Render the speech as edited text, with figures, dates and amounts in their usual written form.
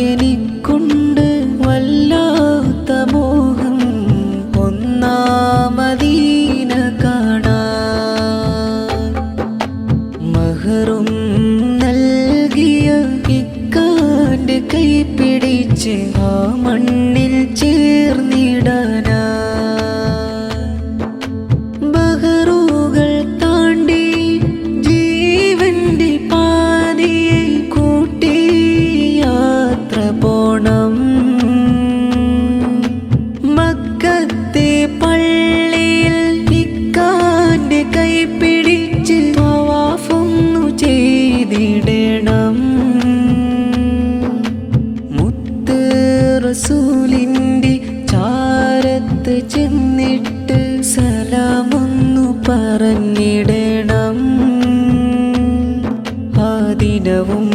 എനിക്കുണ്ട് വല്ലാത്ത മോഹം ഒന്നാമദീന കാണാൻ. മഹറും നൽകിയ ഇക്കാന്റെ കൈ പിടിച്ച് ആ മണ്ണിൽ ചേർന്നിടാനാ. ബഹറുകൾ താണ്ടി ജീവന്റെ പാതിയെ കൂട്ടി യാത്ര പോണം. മക്കത്തെ പള്ളിയിൽ ഇക്കാന്റെ കൈ പിടിച്ച് തവാഫൊന്നു ചെയ്തിടണം. മുത്ത് റസൂലിന്റെ ചാരത്ത് ചെന്നിട്ട് സലാമൊന്നു പറഞ്ഞിടണം. ആ ദിനവും